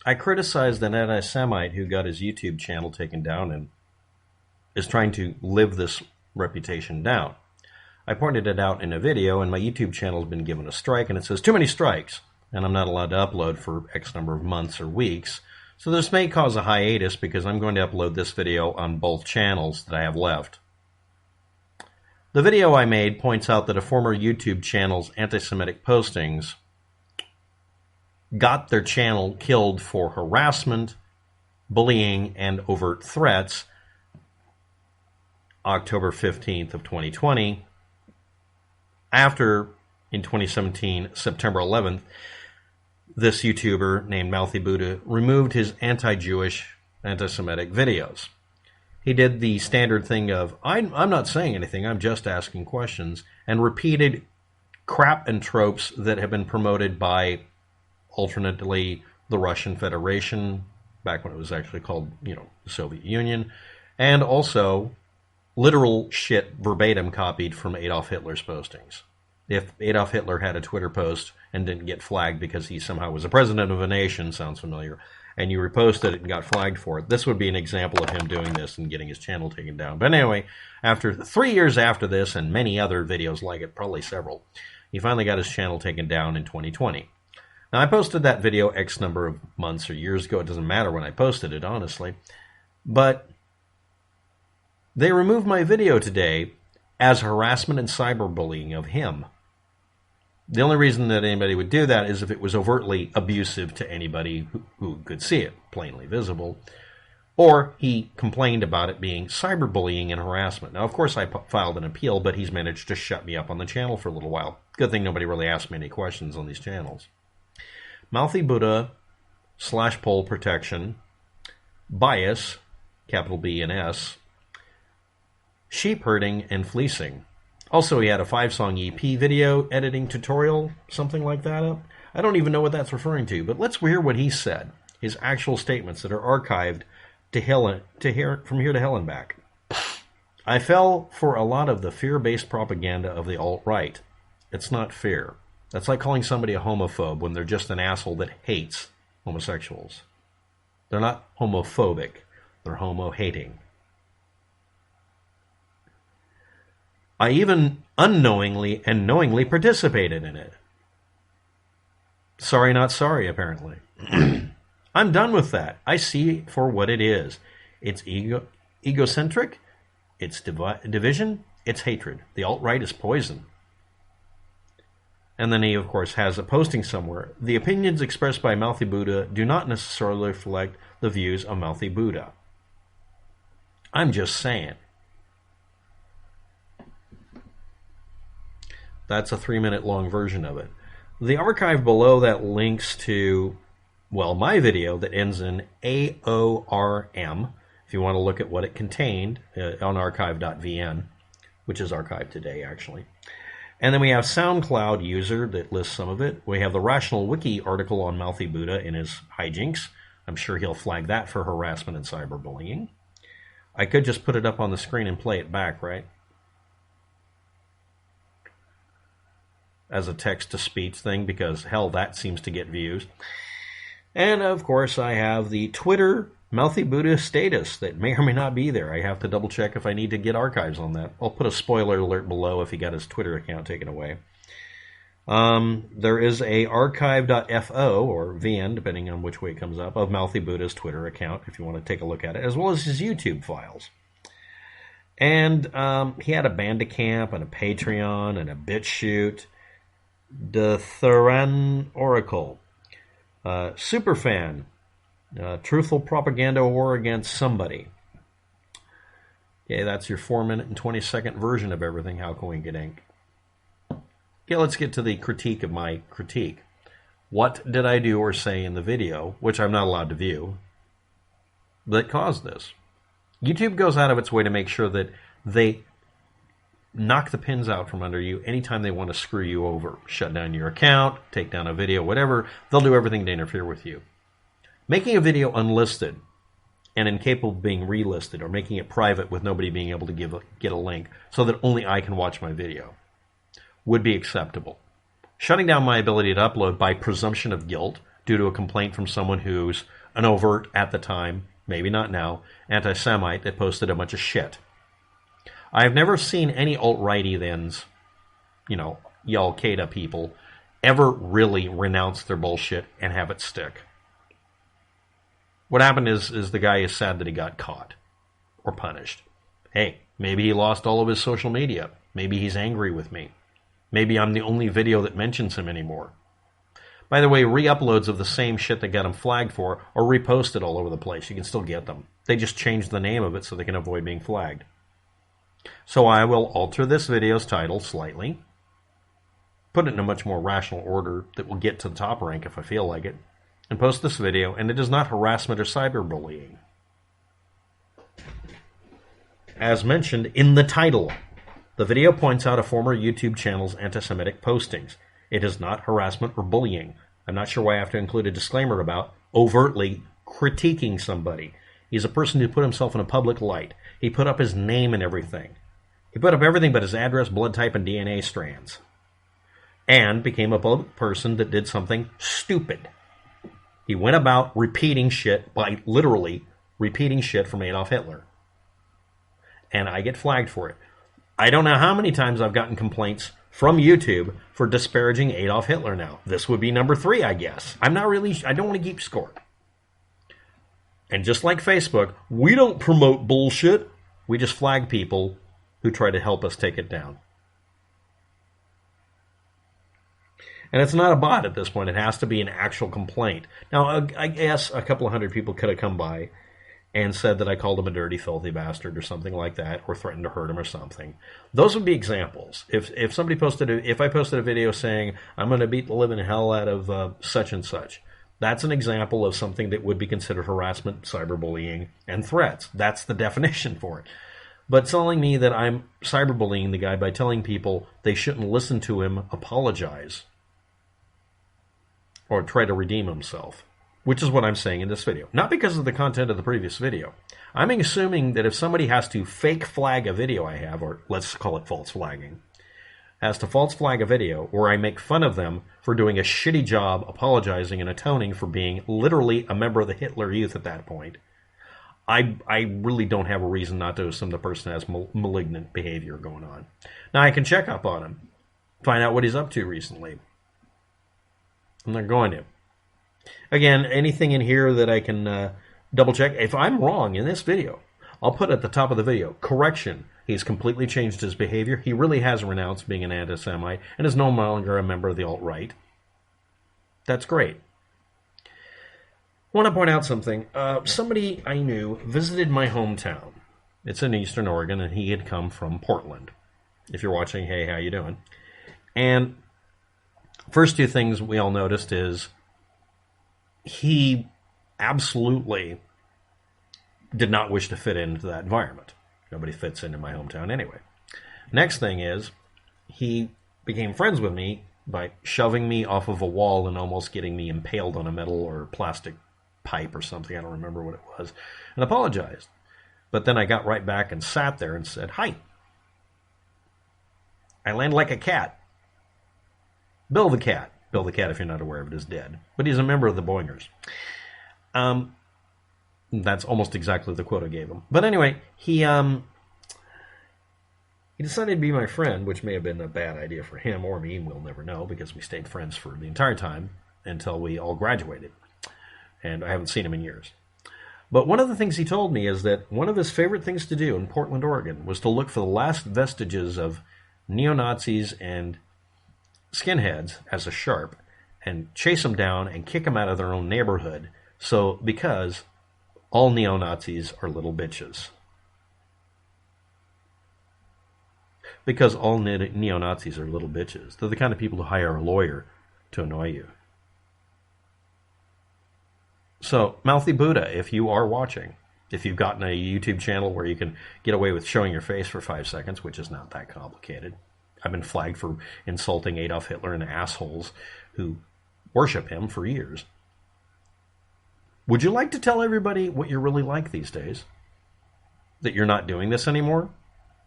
I criticized an anti-Semite who got his YouTube channel taken down and is trying to live this reputation down. I pointed it out in a video, and my YouTube channel has been given a strike, and it says too many strikes, and I'm not allowed to upload for X number of months or weeks. So this may cause a hiatus because I'm going to upload this video on both channels that I have left. The video I made points out that a former YouTube channel's anti-Semitic postings got their channel killed for harassment, bullying, and overt threats October 15th of 2020. After, in 2017, September 11th, this YouTuber named Mouthy Buddha removed his anti-Jewish, anti-Semitic videos. He did the standard thing of, I'm not saying anything, I'm just asking questions, and repeated crap and tropes that have been promoted by, alternately, the Russian Federation, back when it was actually called, the Soviet Union, and also literal shit verbatim copied from Adolf Hitler's postings. If Adolf Hitler had a Twitter post and didn't get flagged because he somehow was a president of a nation, sounds familiar, and you reposted it and got flagged for it, this would be an example of him doing this and getting his channel taken down. But anyway, after 3 years after this and many other videos like it, probably several, he finally got his channel taken down in 2020. Now, I posted that video X number of months or years ago. It doesn't matter when I posted it, honestly. But they removed my video today as harassment and cyberbullying of him. The only reason that anybody would do that is if it was overtly abusive to anybody who could see it, plainly visible, or he complained about it being cyberbullying and harassment. Now, of course, I filed an appeal, but he's managed to shut me up on the channel for a little while. Good thing nobody really asked me any questions on these channels. Mouthy Buddha / poll protection, BiaS, capital B and S, sheep herding, and fleecing. Also, he had a 5-song EP video editing tutorial, something like that up. I don't even know what that's referring to, but let's hear what he said, his actual statements that are archived from here to hell and back. I fell for a lot of the fear-based propaganda of the alt-right. It's not fear. That's like calling somebody a homophobe when they're just an asshole that hates homosexuals. They're not homophobic. They're homo-hating. I even unknowingly and knowingly participated in it. Sorry, not sorry, apparently. I'm done with that. I see it for what it is. It's egocentric, it's division, it's hatred. The alt-right is poison. And then he, of course, has a posting somewhere. The opinions expressed by Mouthy Buddha do not necessarily reflect the views of Mouthy Buddha. I'm just saying. That's a 3-minute long version of it. The archive below that links to, well, my video that ends in AORM, if you want to look at what it contained on archive.vn, which is archived today, actually. And then we have SoundCloud user that lists some of it. We have the Rational Wiki article on Mouthy Buddha and his hijinks. I'm sure he'll flag that for harassment and cyberbullying. I could just put it up on the screen and play it back, right? As a text-to-speech thing, because, hell, that seems to get views. And, of course, I have the Twitter Mouthy Buddha status that may or may not be there. I have to double-check if I need to get archives on that. I'll put a spoiler alert below if he got his Twitter account taken away. There is a archive.fo, or VN, depending on which way it comes up, of Mouthy Buddha's Twitter account, if you want to take a look at it, as well as his YouTube files. And he had a Bandicamp and a Patreon and a BitChute, the Thuran Oracle, Superfan, Truthful Propaganda War Against Somebody. Okay, that's your 4-minute and 20-second version of everything. How can we get ink? Okay, let's get to the critique of my critique. What did I do or say in the video, which I'm not allowed to view, that caused this? YouTube goes out of its way to make sure that they knock the pins out from under you anytime they want to screw you over. Shut down your account, take down a video, whatever. They'll do everything to interfere with you. Making a video unlisted and incapable of being relisted, or making it private with nobody being able to get a link so that only I can watch my video, would be acceptable. Shutting down my ability to upload by presumption of guilt, due to a complaint from someone who's an overt, at the time, maybe not now, anti-Semite that posted a bunch of shit. I have never seen any alt-righty thens, Al-Qaeda people, ever really renounce their bullshit and have it stick. What happened is the guy is sad that he got caught or punished. Hey, maybe he lost all of his social media. Maybe he's angry with me. Maybe I'm the only video that mentions him anymore. By the way, re-uploads of the same shit that got him flagged for are reposted all over the place. You can still get them. They just changed the name of it so they can avoid being flagged. So I will alter this video's title slightly, put it in a much more rational order that will get to the top rank if I feel like it, and post this video, and it is not harassment or cyberbullying. As mentioned in the title, the video points out a former YouTube channel's anti-Semitic postings. It is not harassment or bullying. I'm not sure why I have to include a disclaimer about overtly critiquing somebody. He's a person who put himself in a public light. He put up his name and everything. He put up everything but his address, blood type, and DNA strands. And became a public person that did something stupid. He went about repeating shit by literally repeating shit from Adolf Hitler. And I get flagged for it. I don't know how many times I've gotten complaints from YouTube for disparaging Adolf Hitler now. This would be number 3, I guess. I don't want to keep score. And just like Facebook, we don't promote bullshit. We just flag people who try to help us take it down. And it's not a bot at this point. It has to be an actual complaint. Now, I guess a couple of hundred people could have come by and said that I called him a dirty, filthy bastard or something like that, or threatened to hurt him or something. Those would be examples. If somebody if I posted a video saying, I'm going to beat the living hell out of such and such, that's an example of something that would be considered harassment, cyberbullying, and threats. That's the definition for it. But telling me that I'm cyberbullying the guy by telling people they shouldn't listen to him apologize or try to redeem himself, which is what I'm saying in this video. Not because of the content of the previous video. I'm assuming that if somebody has to fake flag a video I have, or let's call it false flagging, has to false flag a video where I make fun of them for doing a shitty job apologizing and atoning for being literally a member of the Hitler Youth at that point, I really don't have a reason not to assume the person has malignant behavior going on. Now, I can check up on him, find out what he's up to recently. I'm not going to. Again, anything in here that I can double check. If I'm wrong in this video, I'll put at the top of the video, correction. He's completely changed his behavior. He really has renounced being an anti-Semite and is no longer a member of the alt-right. That's great. I want to point out something. Somebody I knew visited my hometown. It's in Eastern Oregon, and he had come from Portland. If you're watching, hey, how you doing? And first 2 things we all noticed is he absolutely did not wish to fit into that environment. Nobody fits into my hometown anyway. Next thing is he became friends with me by shoving me off of a wall and almost getting me impaled on a metal or plastic pipe or something. I don't remember what it was. And apologized. But then I got right back and sat there and said, hi. I land like a cat. Bill the cat. Bill the cat, if you're not aware of it, is dead. But he's a member of the Boingers. That's almost exactly the quote I gave him. But anyway, he decided to be my friend, which may have been a bad idea for him or me. We'll never know because we stayed friends for the entire time until we all graduated. And I haven't seen him in years. But one of the things he told me is that one of his favorite things to do in Portland, Oregon, was to look for the last vestiges of neo-Nazis and skinheads as a sharp and chase them down and kick them out of their own neighborhood. So, because all neo-Nazis are little bitches. Because all neo-Nazis are little bitches. They're the kind of people who hire a lawyer to annoy you. So, Mouthy Buddha, if you are watching, if you've gotten a YouTube channel where you can get away with showing your face for 5 seconds, which is not that complicated. I've been flagged for insulting Adolf Hitler and assholes who worship him for years. Would you like to tell everybody what you're really like these days? That you're not doing this anymore?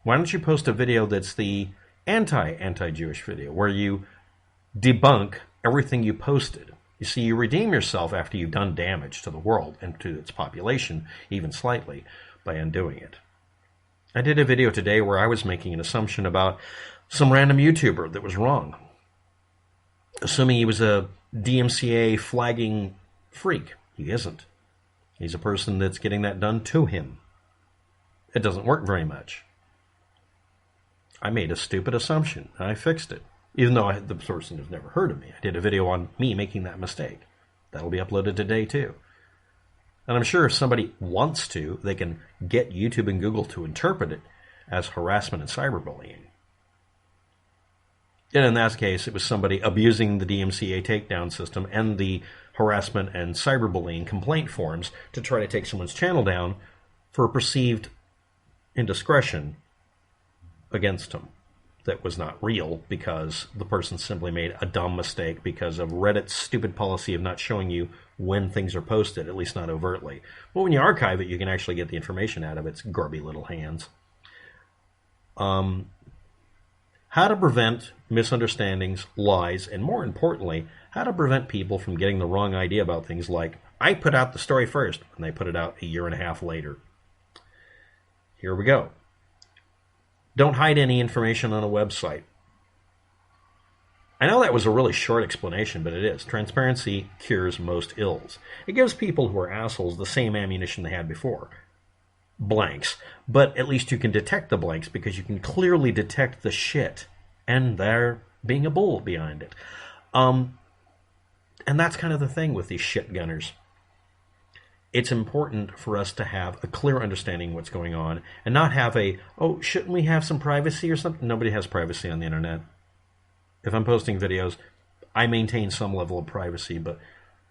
Why don't you post a video that's the anti-Jewish video, where you debunk everything you posted? You see, you redeem yourself after you've done damage to the world and to its population, even slightly, by undoing it. I did a video today where I was making an assumption about some random YouTuber that was wrong, assuming he was a DMCA flagging freak. He isn't. He's a person that's getting that done to him. It doesn't work very much. I made a stupid assumption, and I fixed it. Even though the person has never heard of me. I did a video on me making that mistake. That'll be uploaded today, too. And I'm sure if somebody wants to, they can get YouTube and Google to interpret it as harassment and cyberbullying. And in that case, it was somebody abusing the DMCA takedown system and the harassment and cyberbullying complaint forms to try to take someone's channel down for perceived indiscretion against them that was not real because the person simply made a dumb mistake because of Reddit's stupid policy of not showing you when things are posted, at least not overtly. But when you archive it, you can actually get the information out of its grubby little hands. How to prevent misunderstandings, lies, and more importantly, how to prevent people from getting the wrong idea about things like, I put out the story first, and they put it out a year and a half later. Here we go. Don't hide any information on a website. I know that was a really short explanation, but it is. Transparency cures most ills. It gives people who are assholes the same ammunition they had before. Blanks. But at least you can detect the blanks because you can clearly detect the shit. And there being a bull behind it. And that's kind of the thing with these shit gunners. It's important for us to have a clear understanding of what's going on and not have a, oh, shouldn't we have some privacy or something? Nobody has privacy on the internet. If I'm posting videos, I maintain some level of privacy, but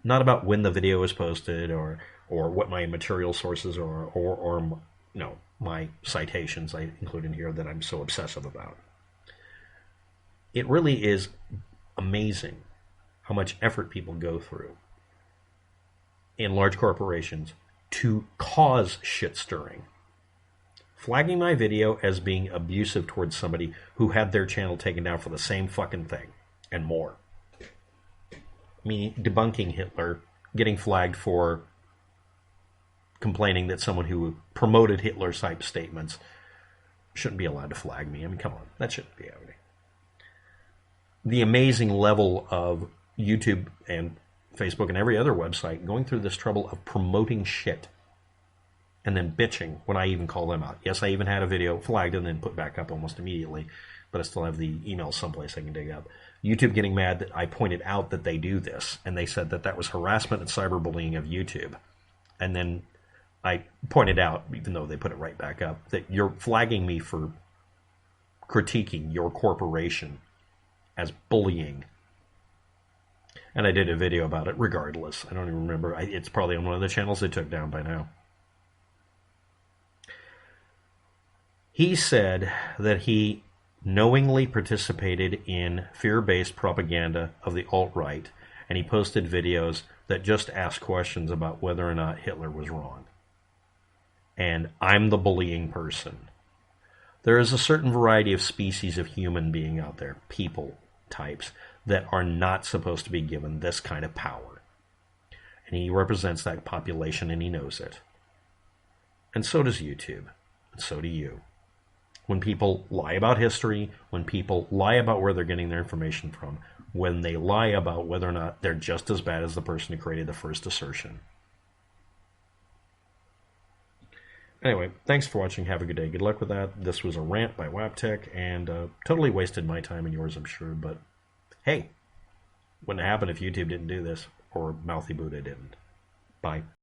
not about when the video is posted or what my material sources are or you know, my citations I include in here that I'm so obsessive about. It really is amazing how much effort people go through in large corporations to cause shit stirring. Flagging my video as being abusive towards somebody who had their channel taken down for the same fucking thing and more. Me debunking Hitler, getting flagged for complaining that someone who promoted Hitler-type statements shouldn't be allowed to flag me. I mean, come on, that shouldn't be happening. The amazing level of YouTube and Facebook and every other website going through this trouble of promoting shit and then bitching when I even call them out. Yes, I even had a video flagged and then put back up almost immediately, but I still have the email someplace I can dig up. YouTube getting mad that I pointed out that they do this, and they said that that was harassment and cyberbullying of YouTube. And then I pointed out, even though they put it right back up, that you're flagging me for critiquing your corporation as bullying. And I did a video about it regardless. I don't even remember. It's probably on one of the channels they took down by now. He said that he knowingly participated in fear-based propaganda of the alt-right, and he posted videos that just asked questions about whether or not Hitler was wrong. And I'm the bullying person. There is a certain variety of species of human being out there, people types, that are not supposed to be given this kind of power. And he represents that population and he knows it. And so does YouTube. And so do you. When people lie about history, when people lie about where they're getting their information from, when they lie about whether or not they're just as bad as the person who created the first assertion. Anyway, thanks for watching. Have a good day. Good luck with that. This was a rant by WapTech, and totally wasted my time and yours, I'm sure. But hey, wouldn't happen if YouTube didn't do this, or Mouthy Buddha didn't. Bye.